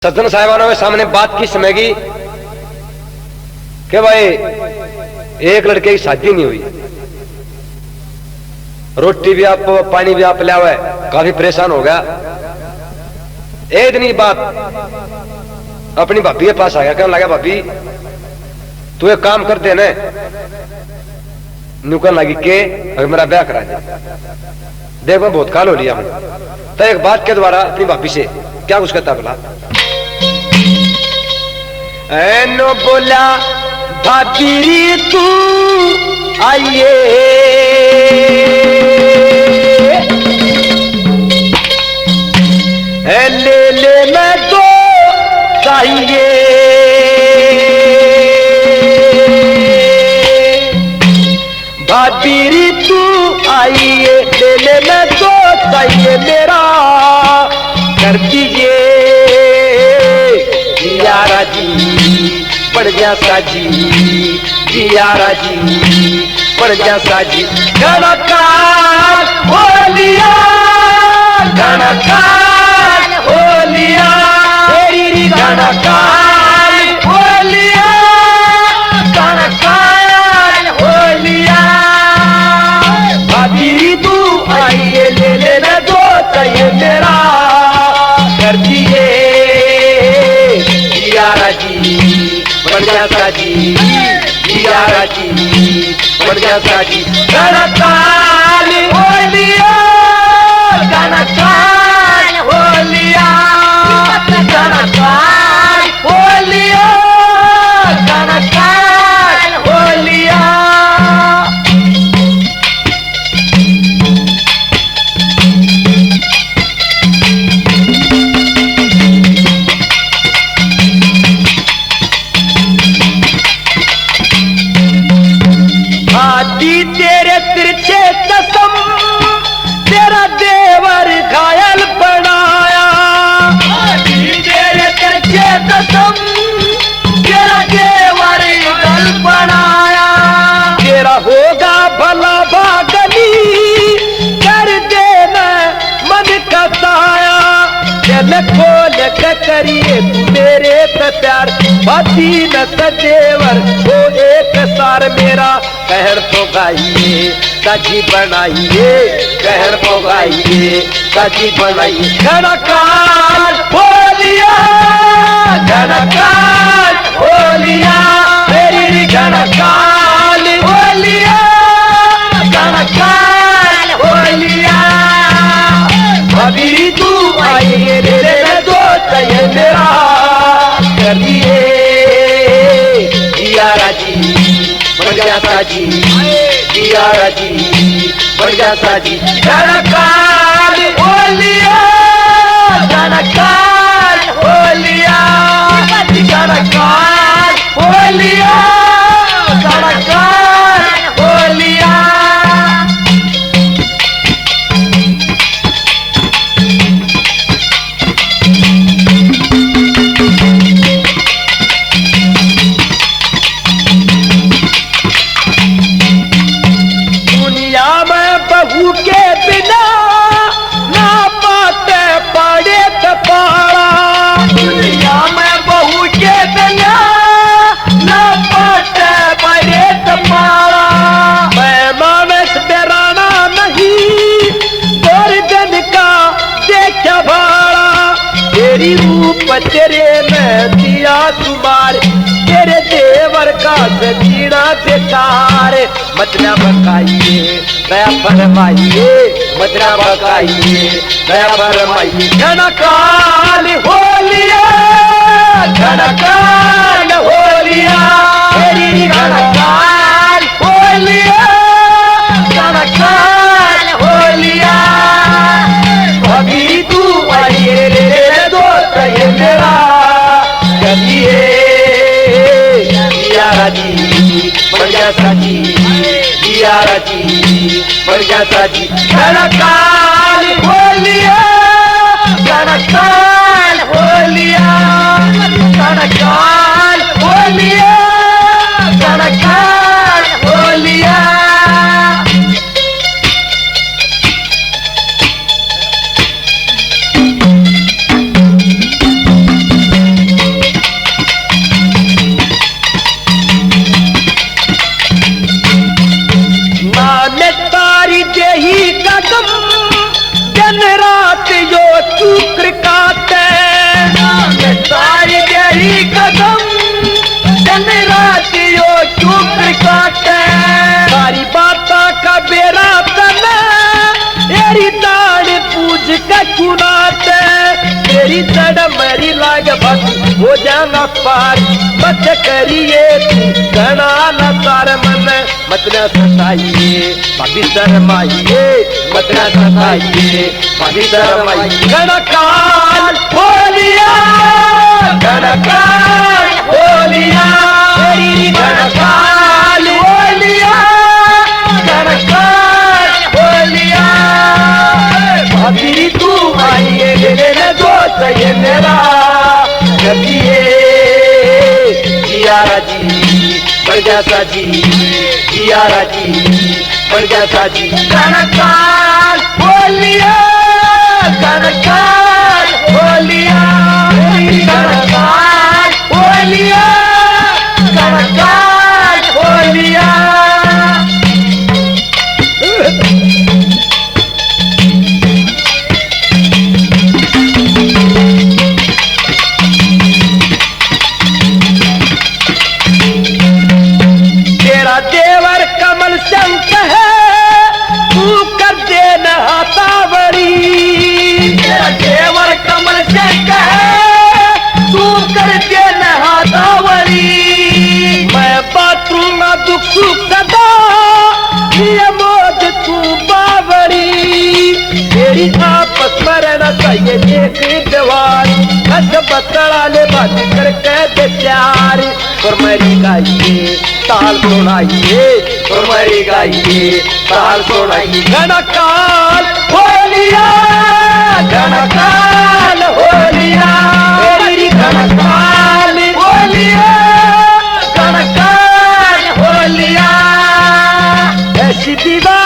सज्जन साहिबानों के सामने बात की समय की कि भाई एक लड़के की शादी नहीं हुई, रोटी भी आप पानी भी आप लावा है, काफी परेशान हो गया। एक दिन की बात अपनी भाभी के पास आ गया, कहने लगा भाभी तू एक काम कर दे न, नुकन लगी के अगर मेरा ब्याह करा दे, देख मैं बहुत काल हो लिया हूं। तो एक बात के द्वारा अपनी भाभी से क्या कुछ कहता बोला, एनो बोला भाभी तू आइए, ले ले मैं तो चाहिए, भाभी तू आइए, ले ले मैं तो चाहिए, मेरा कर दीजिए यारा जी पड़ जा साजी, यारा जी पड़ जा साजी। घनकार हो लिया, घनकार हो लिया, तेरी घनकार हो लिया, घनकार हो लिया, भाभी तू आइए, ले लेना दो चाहिए, मेरा कर दिए यारा जी बढ़ जा साजी, यारा जी बढ़ जा साजी। घनकार हो लिया, घनकार हो लिया, घनकार हो लिया, घनकार हो लिया। आदि तेरे तिरछे कसम तेरा देवर घायल बनाया, आदि तेरे तिरछे कसम तेरा देवर घायल बनाया, तेरा होगा भला भागनी कर देना मन का साया, दिल खोल के करिए तू मेरे पे प्यार, बाती न सदेवर वो एक सार, मेरा कहर तो गाइए साजी बनाइए, कहर तो गाइए साजी बनाइए। घनकार हो लिया, घनकार हो लिया, मेरी घनकार हो लिया, घनकार हो लिया, अभी तू आइए, ले ले दो चाहिए, मेरा करिए यारा जी बढ़ जा साजी, यारा जी बढ़ जा साजी। घनकार हो लिया, घनकार हो लिया, घनकार हो लिया, घनकार हो लिया। बहू के बिना ना पाते पड़े तो पारा, दुनिया में बहू के बिना ना पाते पड़े तो पारा, मैं मानस बेराना नहीं गोरगन का देखा भाड़ा, तेरी रूप तेरे में दिया तुम्हार, तेरे देवर का सजीना बेकार, मतना बकाइए दया फरमाइए, मतना बकाइए दया फरमाइए। घनकार हो लिया, घनकार हो लिया, तेरी घनकार हो लिया, घनकार हो लिया, अभी तू आइए, ले दो चाहिए, मेरा करिए यारा जी बढ़ जा साजी, यारा जी बढ़ जा साजी। घनकार हो लिया, घनकार हो लिया, घनकार हो लिया, घनकार हो लिया। लागे बस हो जाना पार मत करिए घना न तार मन मत न सताइए भाभी शर्माइए मत न सताइए भाभी शर्माइए घनकाल बोलिया घनकाल बोलिया घनकाल बोलिया घनकाल बोलिया भाभी तू आइए मेरे दोस्त ये मेरा कभिए जियारा जी बढ़ जैसा जी जियारा जी बढ़ जैसा जी घनकाल बोलिया घनकाल बोलिया घनकाल बोलिया घनकाल बोलिया देवर कमल शंक है तू कर दे नहातावरी देवर कमल शंक है तू कर दे नहातावरी मैं बातूंगा दुख सुख सदा ये मोद तू बावरी तेरी आपस में रहना चाहिए एक दीवार बस बतड़ा ले बात करके दे प्यार और मरी गाइए ताल सुनाइए और मरी गाइए ताल सुनाइए घनकाल होलिया घनकाल होलिया मेरी घनकाल होलिया घनकाल होलिया ऐसी दीवार